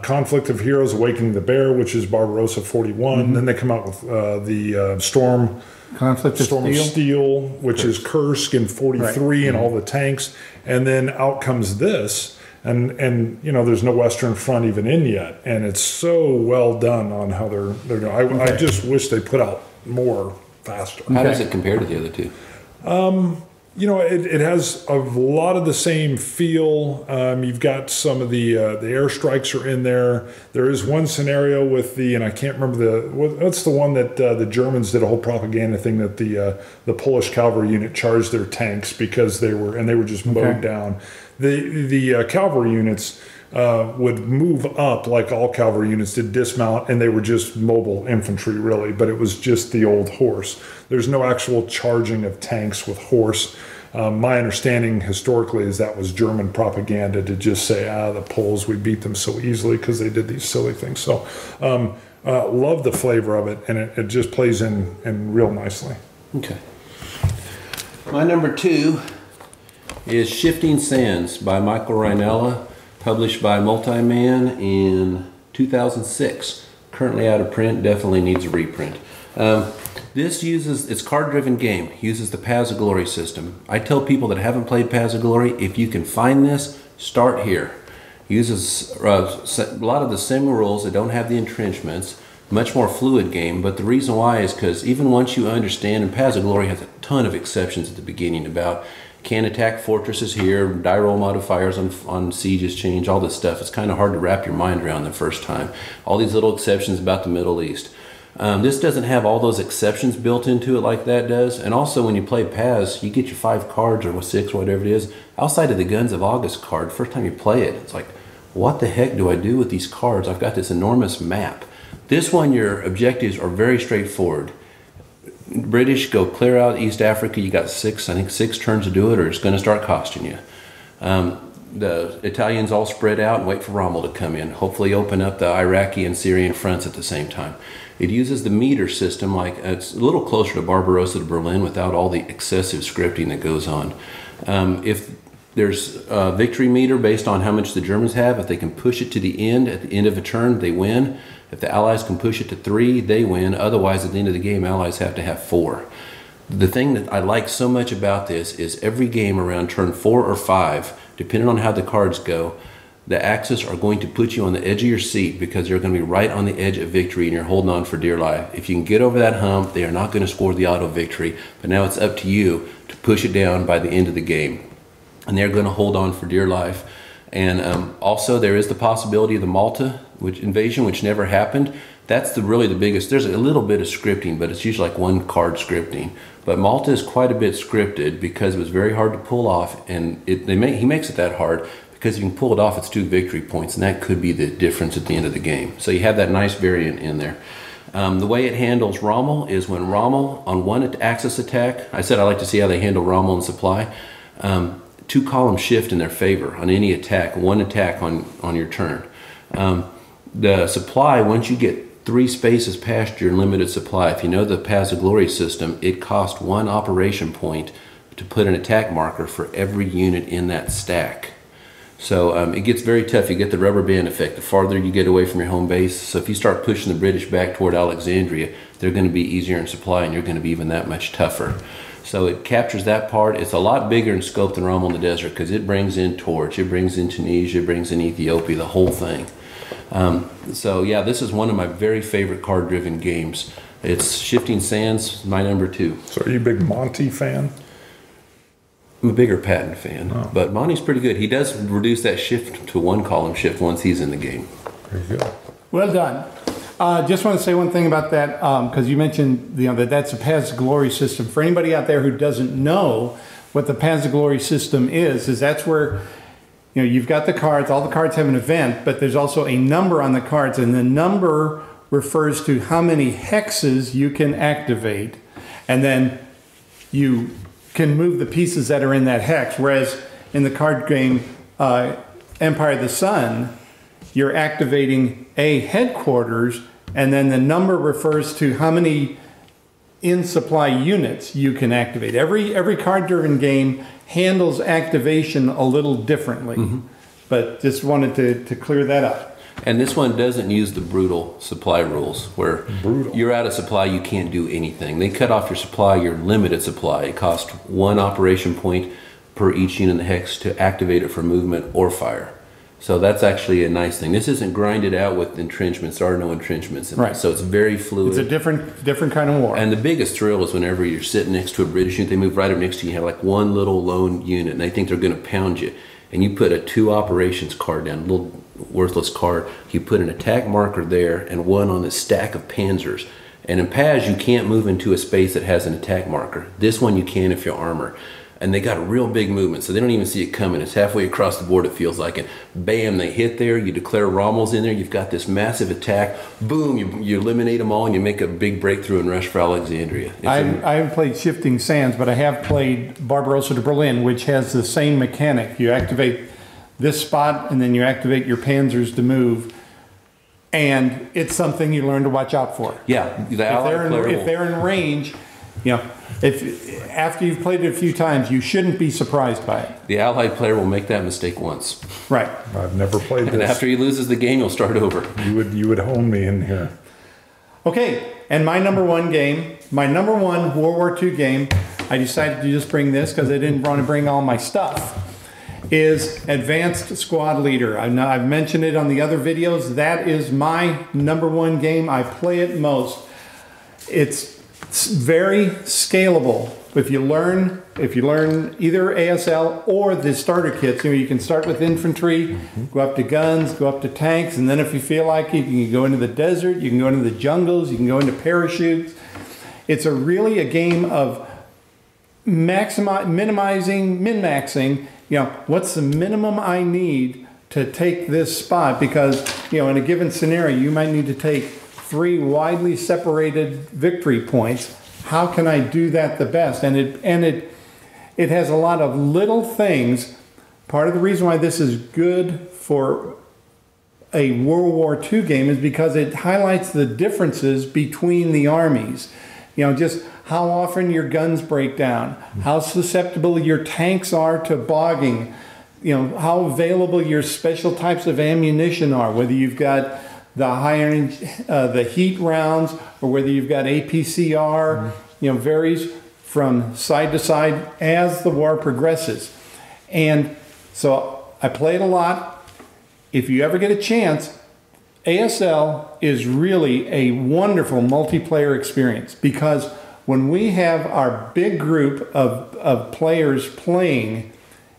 Conflict of Heroes, Awakening the Bear, which is Barbarossa 41. Then they come out with the Storm of Steel, which is Kursk in 43 and all the tanks. And then out comes this. And you know, there's no Western Front even in yet. And it's so well done on how they're doing. I just wish they put out more faster. How does it compare to the other two? You know, it has a lot of the same feel. You've got some of the airstrikes are in there. There is one scenario with and I can't remember what's the one that the Germans did a whole propaganda thing that the Polish cavalry unit charged their tanks because they were just mowed down. The cavalry units would move up like all cavalry units did, dismount, and they were just mobile infantry really, but it was just the old horse. There's no actual charging of tanks with horse. My understanding historically is that was German propaganda to just say, the Poles, we beat them so easily because they did these silly things. So love the flavor of it, and it just plays in real nicely. Okay. My number 2 is Shifting Sands by Michael Reinella, published by Multiman in 2006. Currently out of print, definitely needs a reprint. This it's card-driven game, uses the Paths of Glory system. I tell people that haven't played Paths of Glory, if you can find this, start here. Uses a lot of the same rules that don't have the entrenchments, much more fluid game, but the reason why is because even once you understand, and Paths of Glory has a ton of exceptions at the beginning about can't attack fortresses here, die roll modifiers on sieges change, all this stuff. It's kind of hard to wrap your mind around the first time. All these little exceptions about the Middle East. This doesn't have all those exceptions built into it like that does. And also when you play Paths, you get your 5 cards or 6 or whatever it is. Outside of the Guns of August card, first time you play it, it's like, what the heck do I do with these cards? I've got this enormous map. This one, your objectives are very straightforward. British go clear out East Africa. You got 6 turns to do it, or it's going to start costing you. The Italians all spread out and wait for Rommel to come in. Hopefully open up the Iraqi and Syrian fronts at the same time. It uses the meter system, like it's a little closer to Barbarossa to Berlin without all the excessive scripting that goes on. If there's a victory meter based on how much the Germans have, if they can push it to the end at the end of a turn, they win. If the Allies can push it to 3, they win. Otherwise, at the end of the game, Allies have to have 4. The thing that I like so much about this is every game around turn 4 or 5, depending on how the cards go, the Axis are going to put you on the edge of your seat because they're going to be right on the edge of victory and you're holding on for dear life. If you can get over that hump, they are not going to score the auto victory, but now it's up to you to push it down by the end of the game. And they're going to hold on for dear life. And also there is the possibility of the Malta invasion, which never happened. That's really the biggest. There's a little bit of scripting, but it's usually like one card scripting. But Malta is quite a bit scripted because it was very hard to pull off, and he makes it that hard because if you can pull it off, it's 2 victory points, and that could be the difference at the end of the game. So you have that nice variant in there. The way it handles Rommel is when Rommel on one axis attack, I said I like to see how they handle Rommel and supply. 2 columns shift in their favor on any attack, 1 attack on your turn. The supply, once you get 3 spaces past your limited supply, if you know the Paths of Glory system, it costs 1 operation point to put an attack marker for every unit in that stack. So it gets very tough. You get the rubber band effect the farther you get away from your home base. So if you start pushing the British back toward Alexandria, they're going to be easier in supply, and you're going to be even that much tougher. So it captures that part. It's a lot bigger in scope than Rommel in the Desert because it brings in Torch, it brings in Tunisia, it brings in Ethiopia, the whole thing. So yeah, this is one of my very favorite card-driven games. It's Shifting Sands, my number 2. So are you a big Monty fan? I'm a bigger Patton fan, but Monty's pretty good. He does reduce that shift to 1 column shift once he's in the game. Very good. Well done. Just want to say one thing about that, because you mentioned that's a Paths of Glory system. For anybody out there who doesn't know what the Paths of Glory system is that's where you've got the cards. All the cards have an event, but there's also a number on the cards, and the number refers to how many hexes you can activate, and then you can move the pieces that are in that hex. Whereas in the card game Empire of the Sun, you're activating a headquarters, and then the number refers to how many in supply units you can activate. Every card-driven game handles activation a little differently, but just wanted to clear that up. And this one doesn't use the brutal supply rules where you're out of supply, you can't do anything. They cut off your supply, your limited supply. It costs 1 operation point per each unit in the hex to activate it for movement or fire. So that's actually a nice thing. This isn't grinded out with entrenchments. There are no entrenchments in it. So it's very fluid. It's a different kind of war. And the biggest thrill is whenever you're sitting next to a British unit, they move right up next to you, you have like one little lone unit, and they think they're going to pound you. And you put a 2 operations card down, a little worthless card. You put an attack marker there and 1 on the stack of panzers. And in Paz, you can't move into a space that has an attack marker. This one you can if you're armor. And they got a real big movement, so they don't even see it coming. It's halfway across the board, it feels like. And bam, they hit there. You declare Rommel's in there. You've got this massive attack. Boom, you eliminate them all, and you make a big breakthrough and rush for Alexandria. I haven't played Shifting Sands, but I have played Barbarossa to Berlin, which has the same mechanic. You activate this spot, and then you activate your panzers to move. And it's something you learn to watch out for. Yeah, the Allied player if they're in range, if after you've played it a few times, you shouldn't be surprised by it. The Allied player will make that mistake once. Right. I've never played this. And after he loses the game, he'll start over. You would hone me in here. Okay, and my number 1 game, my number 1 World War II game, I decided to just bring this because I didn't want to bring all my stuff, is Advanced Squad Leader. I've mentioned it on the other videos. That is my number 1 game. I play it most. It's very scalable. If you learn either ASL or the starter kits, you can start with infantry, go up to guns, go up to tanks, and then if you feel like it, you can go into the desert, you can go into the jungles, you can go into parachutes. It's really a game of min-maxing. What's the minimum I need to take this spot? Because in a given scenario, you might need to take 3 widely separated victory points. How can I do that the best? And it has a lot of little things. Part of the reason why this is good for a World War II game is because it highlights the differences between the armies. Just how often your guns break down, how susceptible your tanks are to bogging, how available your special types of ammunition are, whether you've got the heat rounds, or whether you've got APCR, varies from side to side as the war progresses. And so I play it a lot. If you ever get a chance, ASL is really a wonderful multiplayer experience, because when we have our big group of players playing,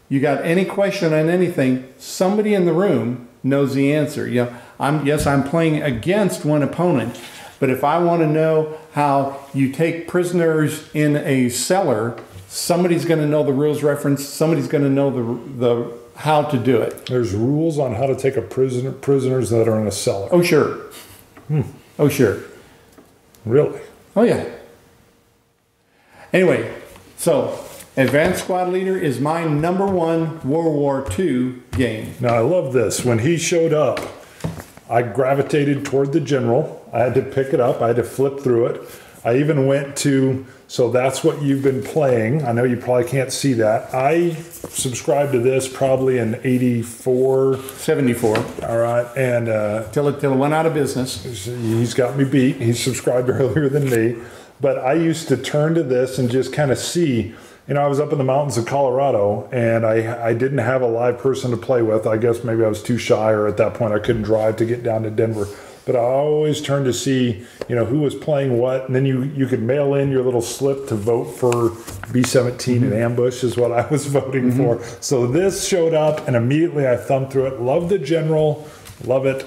you got any question on anything, somebody in the room knows the answer. You know, I'm playing against one opponent, but if I want to know how you take prisoners in a cellar, somebody's going to know the rules reference. Somebody's going to know the how to do it. There's rules on how to take a prisoners that are in a cellar. Oh sure. Oh sure. Really? Oh yeah. Anyway, so Advanced Squad Leader is my #1 World War II game. Now I love this. When he showed up, I gravitated toward the general. I had to pick it up. I had to flip through it. I even went to, so that's what you've been playing. I know you probably can't see that. I subscribed to this probably in 84. 74. All right. And Till it went out of business. he's got me beat. He subscribed earlier than me. But I used to turn to this and just kind of see. You know, I was up in the mountains of Colorado, and I didn't have a live person to play with. I guess maybe I was too shy, or at that point I couldn't drive to get down to Denver. But I always turned to see, you know, who was playing what, and then you could mail in your little slip to vote for B-17 and Ambush is what I was voting for. So this showed up, and immediately I thumbed through it. Love the general, love it.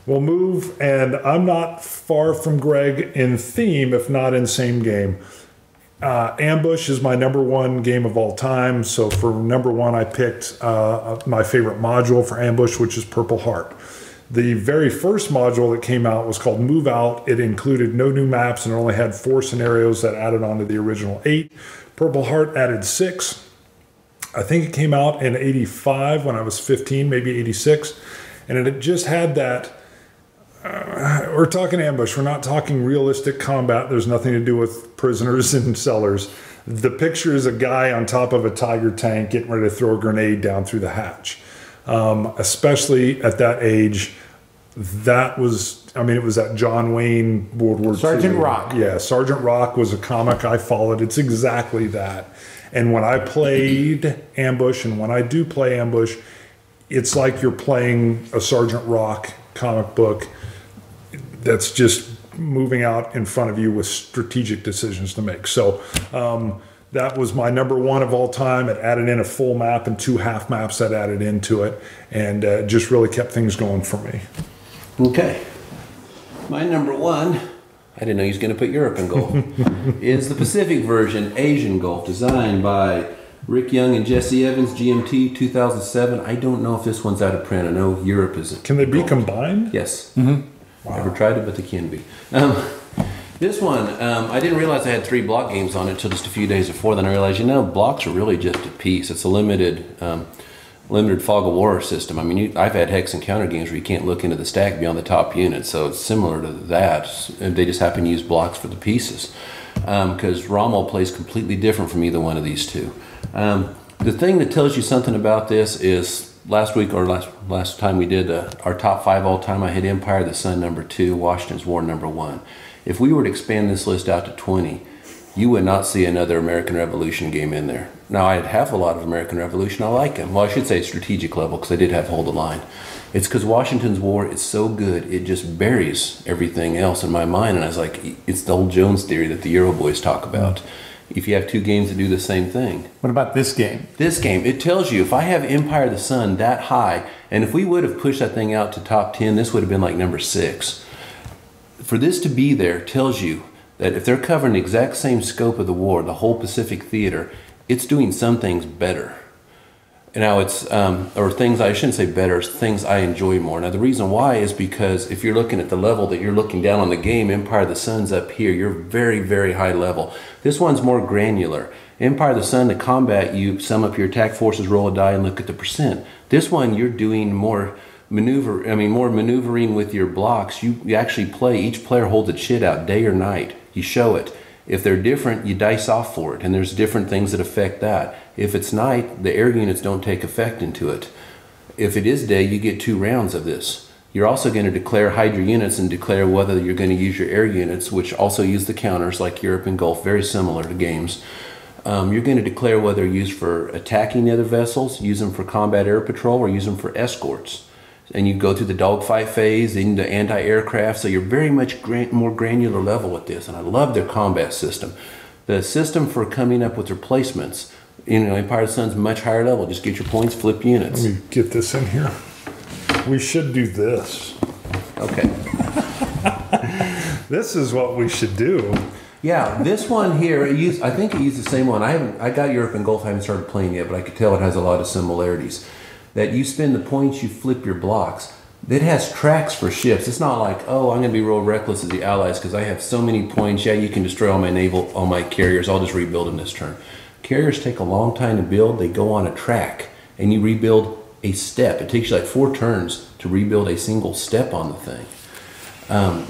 We'll move, and I'm not far from Greg in theme, if not in same game. Ambush is my #1 game of all time. So for #1, I picked my favorite module for Ambush, which is Purple Heart. The very first module that came out was called Move Out. It included no new maps and only had 4 scenarios that added on to the original 8. Purple Heart added 6. I think it came out in 85 when I was 15, maybe 86. And it just had that. We're talking Ambush. We're not talking realistic combat. There's nothing to do with prisoners and cellars. The picture is a guy on top of a Tiger tank getting ready to throw a grenade down through the hatch. Especially at that age, that was, I mean, it was that John Wayne World War II. Sergeant Rock. Yeah, Sergeant Rock was a comic I followed. It's exactly that. And when I played Ambush, and when I do play Ambush, it's like you're playing a Sergeant Rock comic book that's just moving out in front of you with strategic decisions to make. So that was my #1 of all time. It added in a full map and 2 half maps that added into it, and just really kept things going for me. Okay. My #1, I didn't know he was going to put Europe in Gulf, is the Pacific version, Asian Gulf, designed by Rick Young and Jesse Evans, GMT 2007. I don't know if this one's out of print. I know Europe is. Can they be combined? Yes. Wow. Never tried it, but they can be. This one, I didn't realize I had 3 block games on it until just a few days before. Then I realized, you know, blocks are really just a piece. It's a limited fog of war system. I mean, I've had hex and counter games where you can't look into the stack beyond the top unit, so it's similar to that. They just happen to use blocks for the pieces. Because Rommel plays completely different from either one of these two. The thing that tells you something about this is last week, or last time we did our top 5 all time, I had Empire of the Sun #2, Washington's War #1. If we were to expand this list out to 20, you would not see another American Revolution game in there. Now, I have a lot of American Revolution. I like them. Well, I should say strategic level, because I did have Hold the Line. It's because Washington's War is so good, it just buries everything else in my mind. And I was like, it's the old Jones theory that the Euro boys talk about. If you have 2 games that do the same thing. What about this game? This game, it tells you, if I have Empire of the Sun that high, and if we would have pushed that thing out to top 10, this would have been like #6. For this to be there tells you that if they're covering the exact same scope of the war, the whole Pacific theater, it's doing some things better. Now it's, or things, I shouldn't say better, things I enjoy more. Now the reason why is because if you're looking at the level that you're looking down on the game, Empire of the Sun's up here, you're very, very high level. This one's more granular. Empire of the Sun, to combat, you sum up your attack forces, roll a die, and look at the percent. This one, you're doing more more maneuvering with your blocks. You actually play, each player holds a chit out day or night. You show it. If they're different, you dice off for it, and there's different things that affect that. If it's night, the air units don't take effect into it. If it is day, you get 2 rounds of this. You're also going to declare hide your units and declare whether you're going to use your air units, which also use the counters like Europe and Gulf, very similar to games. You're going to declare whether they're used for attacking the other vessels, use them for combat air patrol, or use them for escorts. And you go through the dogfight phase, into anti-aircraft, so you're very much more granular level with this, and I love their combat system. The system for coming up with replacements, you know, Empire of the Sun's much higher level. Just get your points, flip units. Let me get this in here. We should do this. Okay. This is what we should do. Yeah, this one here, I think it used the same one. I got Europe and Gulf, I haven't started playing yet, but I could tell it has a lot of similarities. That you spend the points, you flip your blocks. It has tracks for ships. It's not like, oh, I'm going to be real reckless as the Allies because I have so many points. Yeah, you can destroy all my carriers. I'll just rebuild them this turn. Carriers take a long time to build. They go on a track, and you rebuild a step. It takes you like 4 turns to rebuild a single step on the thing.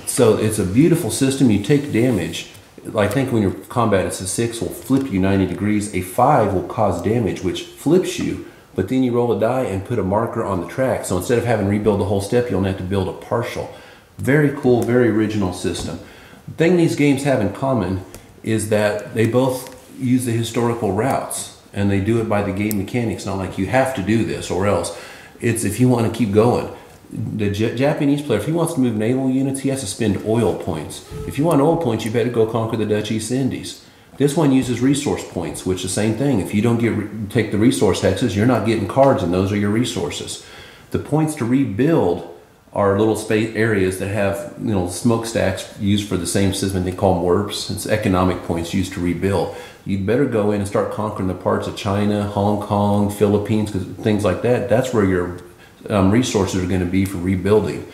So it's a beautiful system. You take damage. I think when you're combat, it's a 6 will flip you 90 degrees. A 5 will cause damage, which flips you, but then you roll a die and put a marker on the track. So instead of having to rebuild the whole step, you only have to build a partial. Very cool, very original system. The thing these games have in common is that they both use the historical routes, and they do it by the game mechanics. Not like you have to do this or else. It's if you want to keep going. The Japanese player, if he wants to move naval units, he has to spend oil points. If you want oil points, you better go conquer the Dutch East Indies. This one uses resource points, which is the same thing. If you don't take the resource hexes, you're not getting cards, and those are your resources. The points to rebuild are little space areas that have smokestacks used for the same system. They call them warps. It's economic points used to rebuild. You'd better go in and start conquering the parts of China, Hong Kong, Philippines, things like that. That's where your resources are going to be for rebuilding.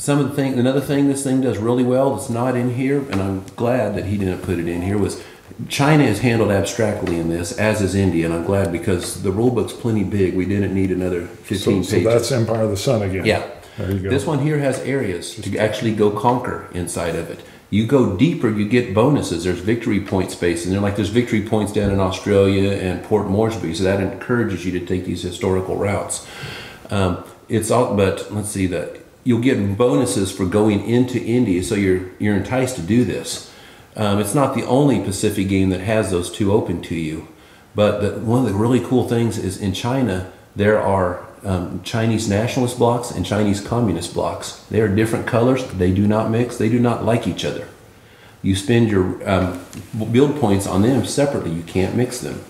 Another thing this thing does really well that's not in here, and I'm glad that he didn't put it in here, was China is handled abstractly in this, as is India, and I'm glad because the rule book's plenty big. We didn't need another 15 pages. So that's Empire of the Sun again. Yeah. There you go. This one here has areas to actually go conquer inside of it. You go deeper, you get bonuses. There's victory point spaces, and there's victory points down in Australia and Port Moresby, so that encourages you to take these historical routes. But let's see that you'll get bonuses for going into India, so you're enticed to do this. It's not the only Pacific game that has those two open to you, but one of the really cool things is in China there are Chinese nationalist blocks and Chinese communist blocks. They are different colors. They do not mix. They do not like each other. You spend your build points on them separately. You can't mix them.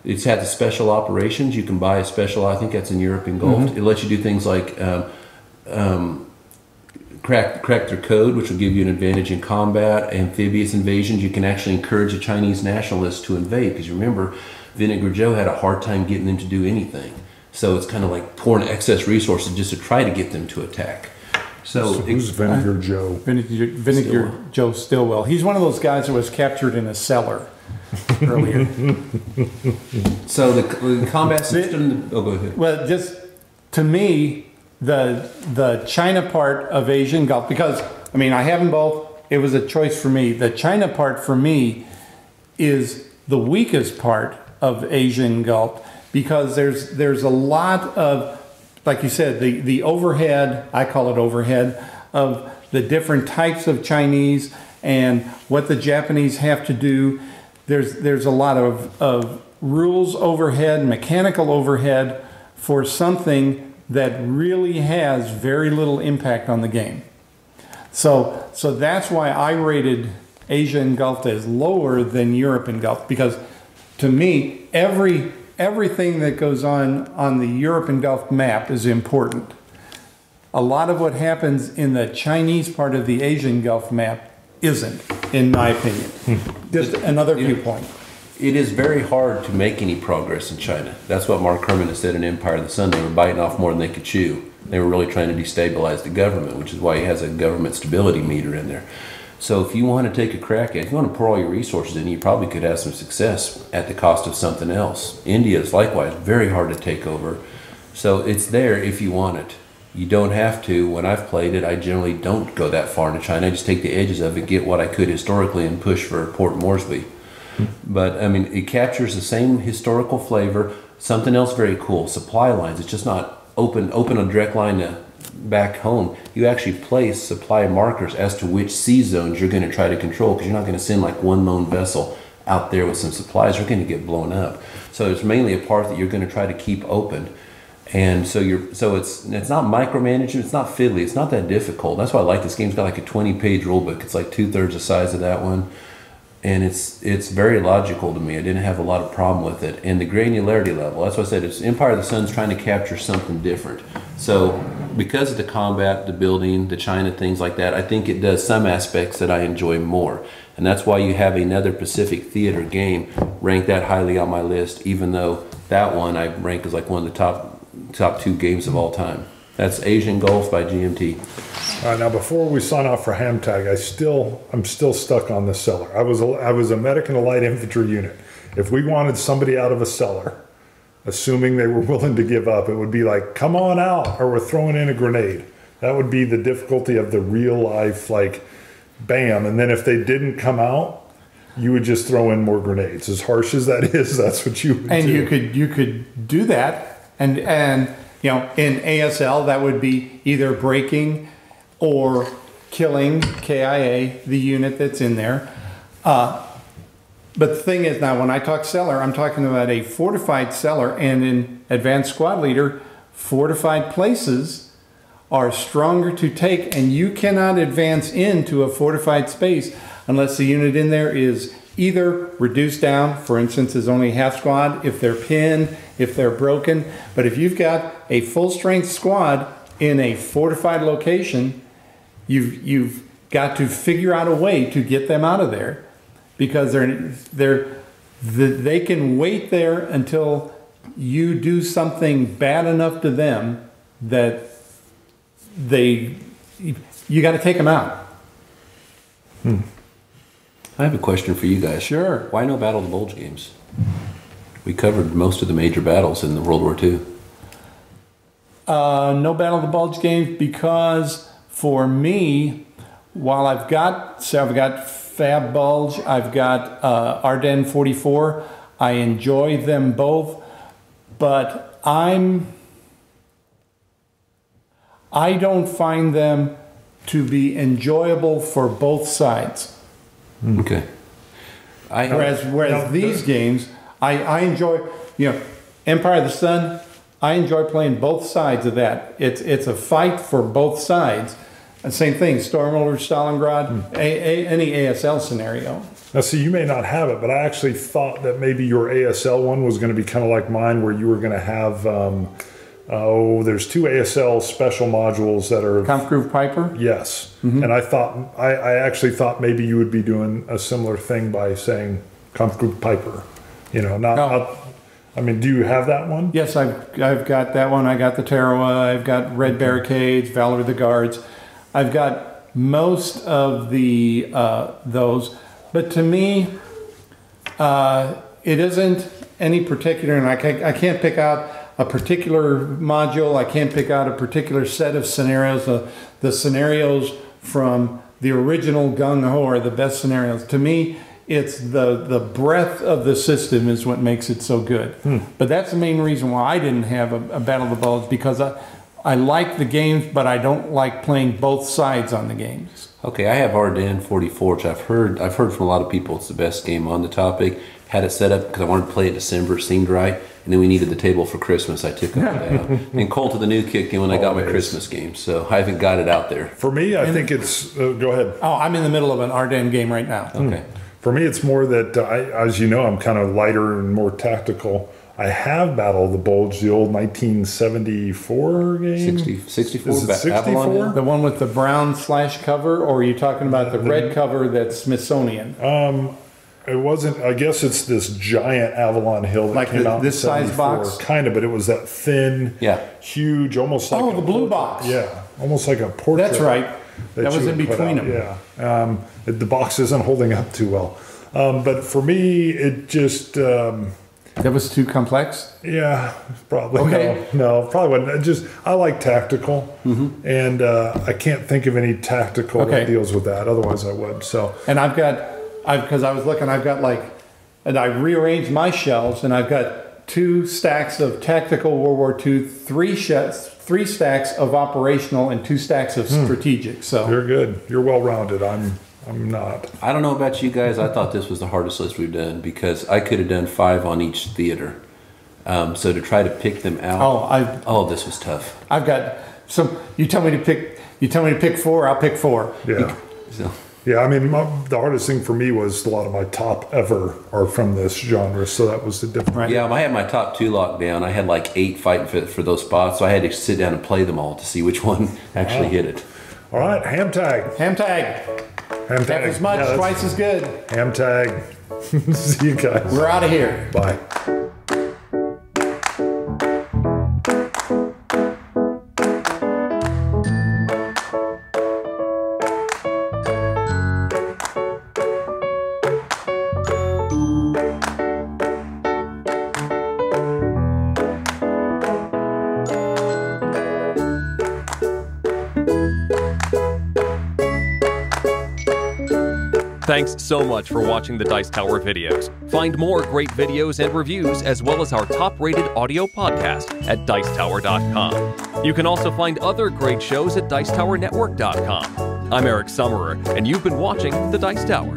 It's had the special operations. You can buy a special, I think that's in Europe and Gulf. Mm-hmm. It lets you do things like crack their code, which will give you an advantage in combat. Amphibious invasions, you can actually encourage the Chinese nationalists to invade, because you remember Vinegar Joe had a hard time getting them to do anything. So it's kind of like pouring excess resources just to try to get them to attack. So who's Vinegar Joe? Vinegar Joe Stillwell. He's one of those guys that was captured in a cellar earlier. So the combat system. Oh, go ahead. Well, just to me, the China part of Asian Gulf, because I have them both. It was a choice for me. The China part for me is the weakest part of Asian Gulf, because there's a lot of, like you said, the overhead, I call it overhead, of the different types of Chinese and what the Japanese have to do. There's a lot of rules overhead, mechanical overhead for something that really has very little impact on the game. So that's why I rated Asia engulfed as lower than Europe engulfed, because to me, everything that goes on the Europe engulfed map is important. A lot of what happens in the Chinese part of the Asian Gulf map isn't, in my opinion. Just another viewpoint. It is very hard to make any progress in China. That's what Mark Herman has said in Empire of the Sun. They were biting off more than they could chew. They were really trying to destabilize the government, which is why he has a government stability meter in there. So if you want to take a crack at it, if you want to pour all your resources in, you probably could have some success at the cost of something else. India is likewise very hard to take over. So it's there if you want it. You don't have to. When I've played it, I generally don't go that far into China. I just take the edges of it, get what I could historically, and push for Port Moresby. But it captures the same historical flavor. Something else very cool, supply lines. It's just not open a direct line to back home. You actually place supply markers as to which sea zones you're going to try to control, because you're not going to send like one lone vessel out there with some supplies. You're going to get blown up. So it's mainly a part that you're going to try to keep open. And so it's not micromanagement, it's not fiddly, it's not that difficult. That's why I like this game. It's got like a 20-page rule book. It's like 2/3 the size of that one. and it's very logical to me. I didn't have a lot of problem with it. And the granularity level, that's what I said, it's Empire of the Sun's trying to capture something different. So because of the combat, the building, the China, things like that, I think it does some aspects that I enjoy more. And that's why you have another Pacific Theater game ranked that highly on my list, even though that one I rank as like one of the top 2 games of all time. That's Asian Gulf by GMT. All right, now before we sign off for HAMTAG, I'm still stuck on the cellar. I was a medic in a light infantry unit. If we wanted somebody out of a cellar, assuming they were willing to give up, it would be like, come on out, or we're throwing in a grenade. That would be the difficulty of the real life, like, bam. And then if they didn't come out, you would just throw in more grenades. As harsh as that is, that's what you would do. And you could do that, and you know, in ASL that would be either breaking or killing KIA, the unit that's in there. But the thing is, now when I talk cellar, I'm talking about a fortified cellar, and in Advanced Squad Leader, fortified places are stronger to take, and you cannot advance into a fortified space unless the unit in there is either reduced down, for instance, is only half squad, if they're pinned, if they're broken. But if you've got a full strength squad in a fortified location, you've got to figure out a way to get them out of there, because they can wait there until you do something bad enough to them that you got to take them out. I have a question for you guys. Sure. Why no Battle of the Bulge games? We covered most of the major battles in the World War II. No Battle of the Bulge games because for me, while I've got Fab Bulge, I've got Ardennes 44, I enjoy them both, but I don't find them to be enjoyable for both sides. Okay. Whereas these games, I enjoy, you know, Empire of the Sun, I enjoy playing both sides of that. It's a fight for both sides. And same thing, Stormholder, Stalingrad, any ASL scenario. Now, see, you may not have it, but I actually thought that maybe your ASL one was going to be kind of like mine, where you were going to have, there's 2 ASL special modules that are... Kampfgruppe Piper? Yes. And I actually thought maybe you would be doing a similar thing by saying Kampfgruppe Piper. You know, I mean, do you have that one? Yes, I've got that one. I got the Tarawa, I've got Red Barricades, Valor of the Guards. I've got most of the those, but to me, it isn't any particular, and I can't pick out a particular module. I can't pick out a particular set of scenarios. The scenarios from the original Gung Ho are the best scenarios. To me, it's the breadth of the system is what makes it so good. But that's the main reason why I didn't have a Battle of the Bulge, because I like the games, but I don't like playing both sides on the games. Okay, I have Ardennes 44, which I've heard from a lot of people it's the best game on the topic. Had it set up because I wanted to play it in December. It seemed right. And then we needed the table for Christmas. I took it out. And Cult of the New kicked in when I got my Christmas game. So I haven't got it out there. For me, I think it's... go ahead. Oh, I'm in the middle of an Ardennes game right now. Okay. For me, it's more that, as you know, I'm kind of lighter and more tactical. I have Battle of the Bulge, the old 1974 game. 64? Is it 64? The one with the brown slash cover, or are you talking about the red cover that's Smithsonian? It wasn't. I guess it's this giant Avalon Hill that like came out this in 74, size box, kind of, but it was that thin, huge, almost like the blue box. Yeah, almost like a portrait. That's right. That was in between them. Yeah, the box isn't holding up too well, but for me, it just. That was too complex? Yeah, probably. Okay. No, probably wasn't. I like tactical, and I can't think of any tactical that deals with that. Otherwise, I would. So. And because I was looking, and I rearranged my shelves, and I've got 2 stacks of tactical World War II, 3 stacks of operational, and 2 stacks of strategic. So you're good. You're well rounded. I'm not. I don't know about you guys. I thought this was the hardest list we've done because I could have done 5 on each theater. So to try to pick them out. This was tough. I've got some. You tell me to pick 4. I'll pick 4. Yeah. Yeah, I mean, the hardest thing for me was a lot of my top ever are from this genre, so that was the difference. Right. Yeah, I had my top 2 locked down. I had like 8 fighting for those spots, so I had to sit down and play them all to see which one actually hit it. All right, HAMTAG. HAMTAG. HAMTAG. Half as much, twice as good. HAMTAG. See you guys. We're out of here. Bye. Thanks so much for watching the Dice Tower videos. Find more great videos and reviews, as well as our top-rated audio podcast at Dicetower.com. You can also find other great shows at Dicetowernetwork.com. I'm Eric Summerer, and you've been watching The Dice Tower.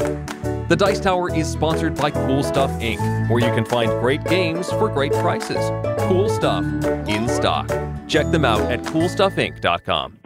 The Dice Tower is sponsored by Cool Stuff Inc., where you can find great games for great prices. Cool stuff in stock. Check them out at CoolStuffInc.com.